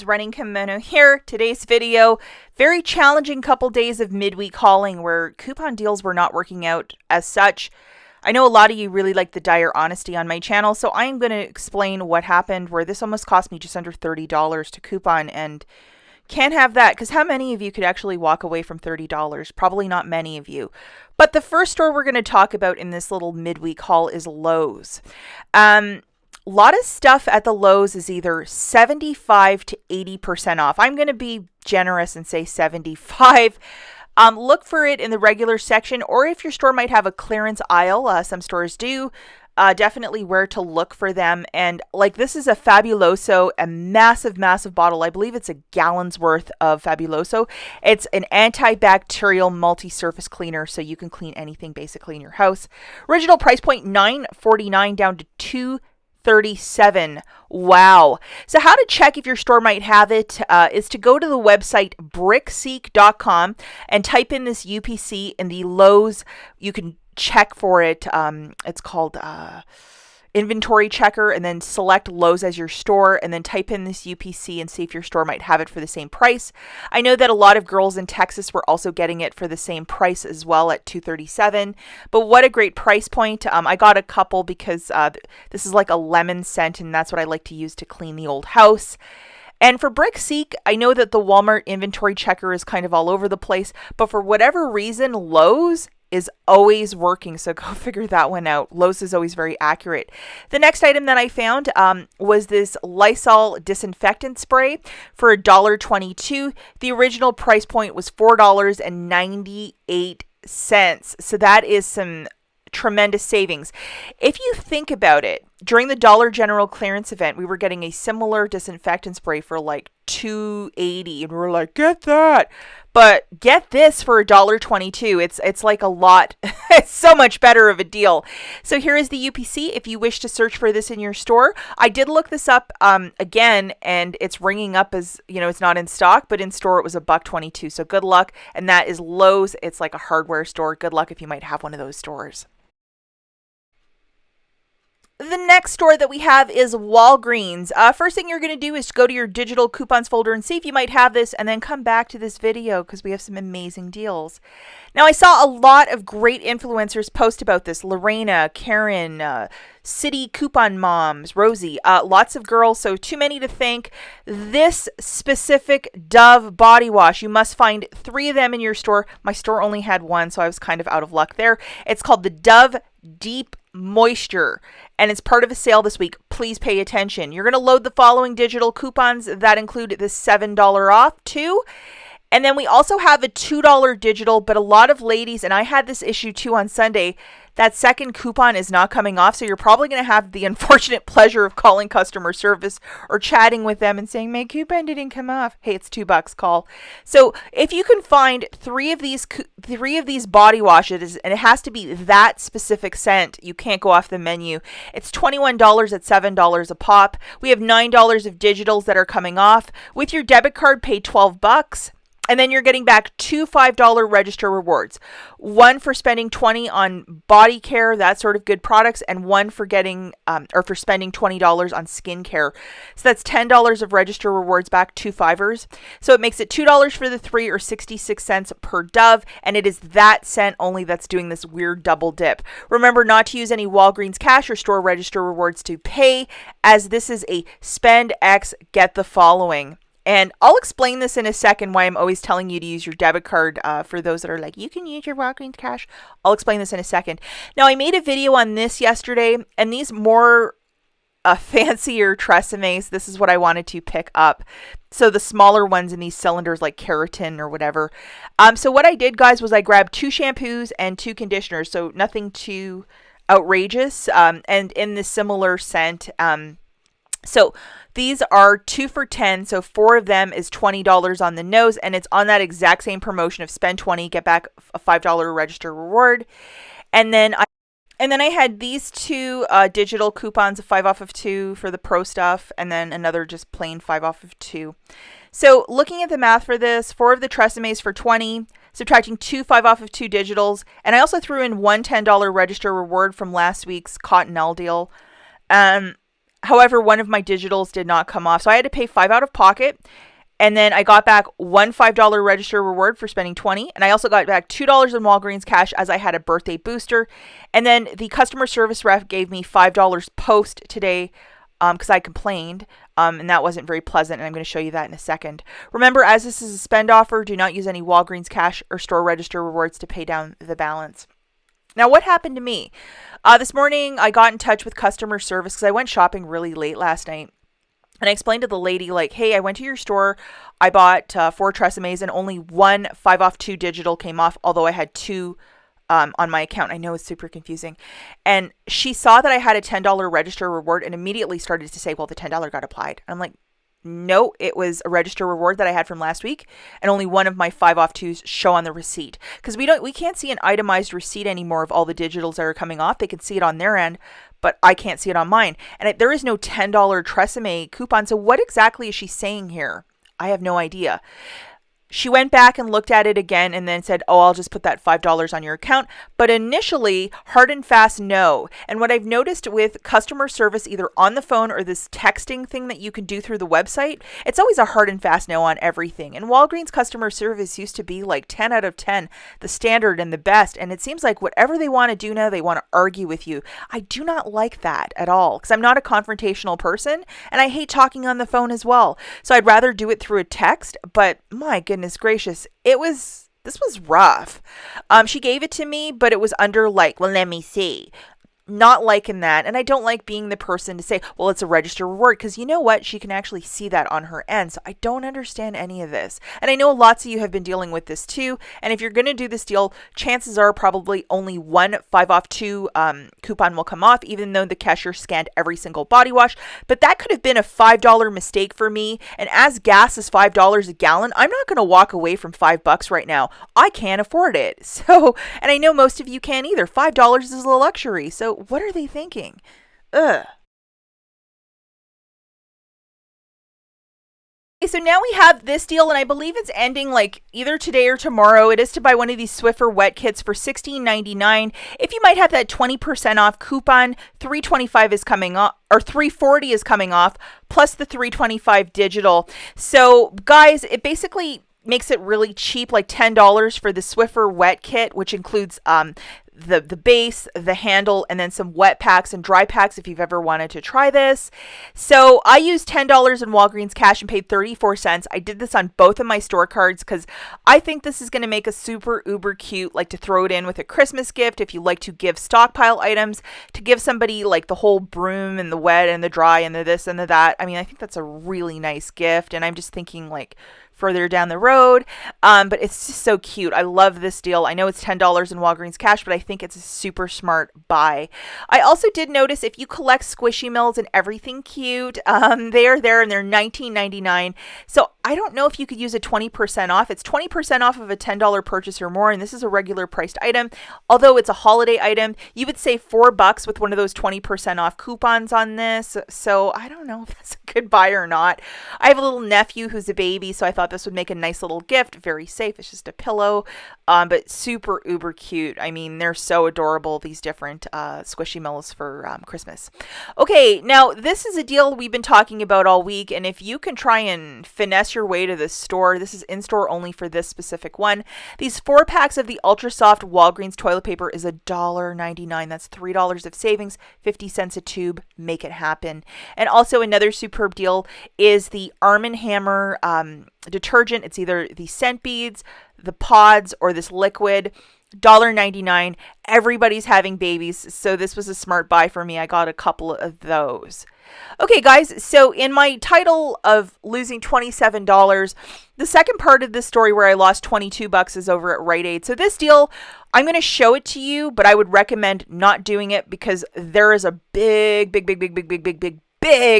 Running Kimono here. Today's video, very challenging couple days of midweek hauling where coupon deals were not working out as such. I know a lot of you really like the dire honesty on my channel, so I'm going to explain what happened where this almost cost me just under $30 to coupon, and can't have that because how many of you could actually walk away from $30? Probably not many of you. But the first store we're going to talk about in this little midweek haul is Lowe's. A lot of stuff at the Lowe's is either 75 to 80% off. I'm going to be generous and say 75. Look for it in the regular section, or if your store might have a clearance aisle, some stores do, definitely where to look for them. And like this is a Fabuloso, a massive, massive bottle. I believe it's a gallon's worth of Fabuloso. It's an antibacterial multi-surface cleaner, so you can clean anything basically in your house. Original price point $9.49 down to $2.37. Wow. So how to check if your store might have it is to go to the website brickseek.com and type in this UPC in the Lowe's. You can check for it. It's called inventory checker, and then select Lowe's as your store and then type in this UPC and see if your store might have it for the same price. I know that a lot of girls in Texas were also getting it for the same price as well at $2.37, but what a great price point. I got a couple because this is like a lemon scent, and that's what I like to use to clean the old house. And for BrickSeek, I know that the Walmart inventory checker is kind of all over the place, but for whatever reason, Lowe's is always working, so go figure that one out. Lowe's is always very accurate. The next item that I found was this Lysol disinfectant spray for $1.22. The original price point was $4.98. So that is some tremendous savings. If you think about it, during the Dollar General clearance event, we were getting a similar disinfectant spray for like $2.80, and we were like, get that. But get this for $1.22. It's like a lot. It's so much better of a deal. So here is the UPC if you wish to search for this in your store. I did look this up again, and it's ringing up as, you know, it's not in stock, but in store it was $1.22. So good luck. And that is Lowe's. It's like a hardware store. Good luck if you might have one of those stores. The next store that we have is Walgreens. First thing you're going to do is go to your digital coupons folder and see if you might have this, and then come back to this video because we have some amazing deals. Now, I saw a lot of great influencers post about this. Lorena, Karen, City Coupon Moms, Rosie, lots of girls, so too many to thank. This specific Dove body wash, you must find 3 of them in your store. My store only had 1, so I was kind of out of luck there. It's called the Dove Deep Moisture, and it's part of a sale this week. Please pay attention. You're going to load the following digital coupons that include the $7 off too. And then we also have a $2 digital, but a lot of ladies, and I had this issue too on Sunday, that second coupon is not coming off. So you're probably going to have the unfortunate pleasure of calling customer service or chatting with them and saying, my coupon didn't come off. Hey, it's $2, call. So if you can find 3 of these body washes, and it has to be that specific scent, you can't go off the menu. It's $21 at $7 a pop. We have $9 of digitals that are coming off. With your debit card, pay $12. And then you're getting back 2 $5 register rewards. 1 for spending $20 on body care, that sort of good products, and 1 for getting for spending $20 on skincare. So that's $10 of register rewards back, 2 $5s. So it makes it $2 for the 3, or 66 cents per Dove, and it is that scent only that's doing this weird double dip. Remember not to use any Walgreens cash or store register rewards to pay, as this is a spend X, get the following. And I'll explain this in a second, why I'm always telling you to use your debit card for those that are like, you can use your Walgreens cash. I'll explain this in a second. Now, I made a video on this yesterday, and these more fancier Tresemmes, this is what I wanted to pick up. So the smaller ones in these cylinders like keratin or whatever. So what I did, guys, was I grabbed 2 shampoos and 2 conditioners. So nothing too outrageous, and in the similar scent. So these are 2 for $10, so 4 of them is $20 on the nose, and it's on that exact same promotion of spend $20, get back a $5 register reward. And then I had these 2 digital coupons of 5 off of 2 for the pro stuff, and then another just plain 5 off of 2. So looking at the math for this, 4 of the Tresemmes for $20, subtracting 2 5 off of 2 digitals, and I also threw in 1 $10 register reward from last week's Cottonelle deal. However, one of my digitals did not come off. So I had to pay $5 out of pocket. And then I got back one $5 register reward for spending $20. And I also got back $2 in Walgreens cash as I had a birthday booster. And then the customer service rep gave me $5 post today because I complained. And that wasn't very pleasant. And I'm going to show you that in a second. Remember, as this is a spend offer, do not use any Walgreens cash or store register rewards to pay down the balance. Now, what happened to me? This morning, I got in touch with customer service because I went shopping really late last night. And I explained to the lady, like, hey, I went to your store. I bought 4 Tresemmes and only one 5 off 2 digital came off, although I had 2 on my account. I know it's super confusing. And she saw that I had a $10 register reward and immediately started to say, well, the $10 got applied. And I'm like, no, it was a register reward that I had from last week, and only one of my 5 off 2s show on the receipt because we can't see an itemized receipt anymore of all the digitals that are coming off. They can see it on their end, but I can't see it on mine. And there is no $10 Tresemme coupon. So what exactly is she saying here? I have no idea. She went back and looked at it again and then said, oh, I'll just put that $5 on your account. But initially, hard and fast, no. And what I've noticed with customer service, either on the phone or this texting thing that you can do through the website, it's always a hard and fast no on everything. And Walgreens customer service used to be like 10 out of 10, the standard and the best. And it seems like whatever they want to do now, they want to argue with you. I do not like that at all because I'm not a confrontational person and I hate talking on the phone as well. So I'd rather do it through a text, but my goodness gracious, this was rough. She gave it to me, but it was under like, well, let me see. Not liking that. And I don't like being the person to say, well, it's a register reward, because you know what? She can actually see that on her end. So I don't understand any of this. And I know lots of you have been dealing with this too. And if you're going to do this deal, chances are probably only one 5 off 2 coupon will come off, even though the cashier scanned every single body wash. But that could have been a $5 mistake for me. And as gas is $5 a gallon, I'm not going to walk away from $5 right now. I can't afford it. So, and I know most of you can't either. $5 is a luxury. So what are they thinking? Ugh. Okay, so now we have this deal, and I believe it's ending like either today or tomorrow. It is to buy one of these Swiffer wet kits for $16.99. If you might have that 20% off coupon, $3.25 is coming off, or $3.40 is coming off, plus the $3.25 digital. So guys, it basically makes it really cheap, like $10 for the Swiffer wet kit, which includes the base, the handle, and then some wet packs and dry packs if you've ever wanted to try this. So I used $10 in Walgreens cash and paid 34 cents. I did this on both of my store cards because I think this is going to make a super uber cute, like to throw it in with a Christmas gift if you like to give stockpile items, to give somebody like the whole broom and the wet and the dry and the this and the that. I mean, I think that's a really nice gift, and I'm just thinking like further down the road, but it's just so cute. I love this deal. I know it's $10 in Walgreens cash, but I think it's a super smart buy. I also did notice if you collect Squishy Mills and everything cute, they are there and they're $19.99. So I don't know if you could use a 20% off. It's 20% off of a $10 purchase or more, and this is a regular priced item. Although it's a holiday item, you would save $4 with one of those 20% off coupons on this. So I don't know if that's a good buy or not. I have a little nephew who's a baby, so I thought this would make a nice little gift. Very safe. It's just a pillow, but super uber cute. I mean, they're so adorable, these different Squishy Mills for Christmas. Okay, now this is a deal we've been talking about all week, and if you can try and finesse your way to the store, this is in-store only for this specific one. These 4 packs of the Ultra Soft Walgreens toilet paper is $1.99. That's $3 of savings, 50 cents a tube. Make it happen. And also another superb deal is the Arm & Hammer detergent. It's either the scent beads, the pods, or this liquid. $1.99. Everybody's having babies, so this was a smart buy for me. I got a couple of those. Okay, guys, so in my title of losing $27, the second part of this story where I lost $22 is over at Rite Aid. So this deal, I'm going to show it to you, but I would recommend not doing it because there is a big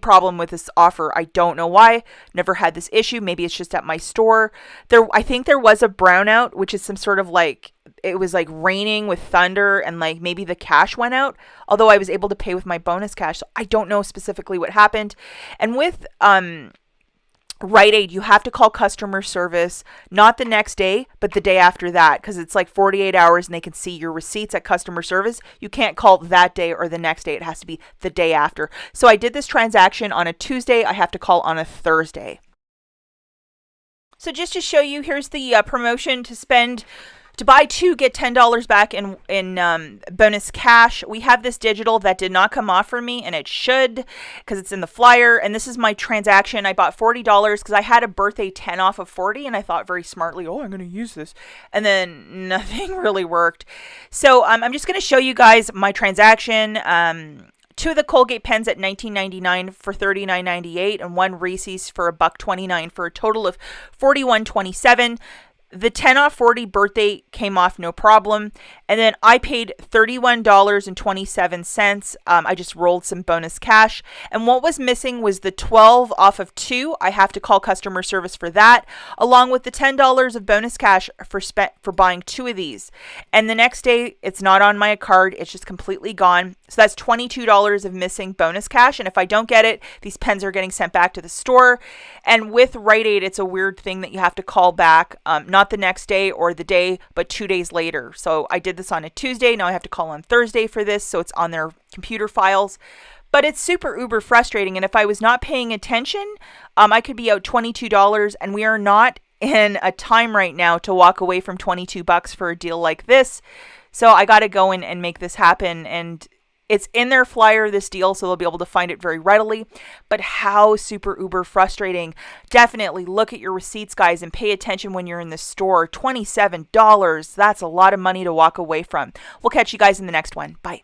problem with this offer. I don't know why. Never had this issue. Maybe it's just at my store. I think there was a brownout, which is some sort of like, it was like raining with thunder and like maybe the cash went out, although I was able to pay with my bonus cash. So I don't know specifically what happened. And with Rite Aid, you have to call customer service, not the next day, but the day after that, because it's like 48 hours and they can see your receipts at customer service. You can't call that day or the next day. It has to be the day after. So I did this transaction on a Tuesday. I have to call on a Thursday. So just to show you, here's the promotion to buy 2, get $10 back in bonus cash. We have this digital that did not come off for me, and it should because it's in the flyer. And this is my transaction. I bought $40 because I had a birthday 10 off of 40, and I thought very smartly, oh, I'm going to use this. And then nothing really worked. So I'm just going to show you guys my transaction. 2 of the Colgate pens at $19.99 for $39.98, and 1 Reese's for $1.29 for a total of $41.27. The 10 off 40 birthday came off no problem. And then I paid $31.27. I just rolled some bonus cash. And what was missing was the 12 off of 2. I have to call customer service for that, along with the $10 of bonus cash for buying 2 of these. And the next day, it's not on my card. It's just completely gone. So that's $22 of missing bonus cash. And if I don't get it, these pens are getting sent back to the store. And with Rite Aid, it's a weird thing that you have to call back, not the next day or the day, but 2 days later. So I did this on a Tuesday. Now I have to call on Thursday for this. So it's on their computer files. But it's super uber frustrating. And if I was not paying attention, I could be out $22. And we are not in a time right now to walk away from $22 for a deal like this. So I got to go in and make this happen. And it's in their flyer, this deal, so they'll be able to find it very readily. But how super uber frustrating. Definitely look at your receipts, guys, and pay attention when you're in the store. $27, that's a lot of money to walk away from. We'll catch you guys in the next one. Bye.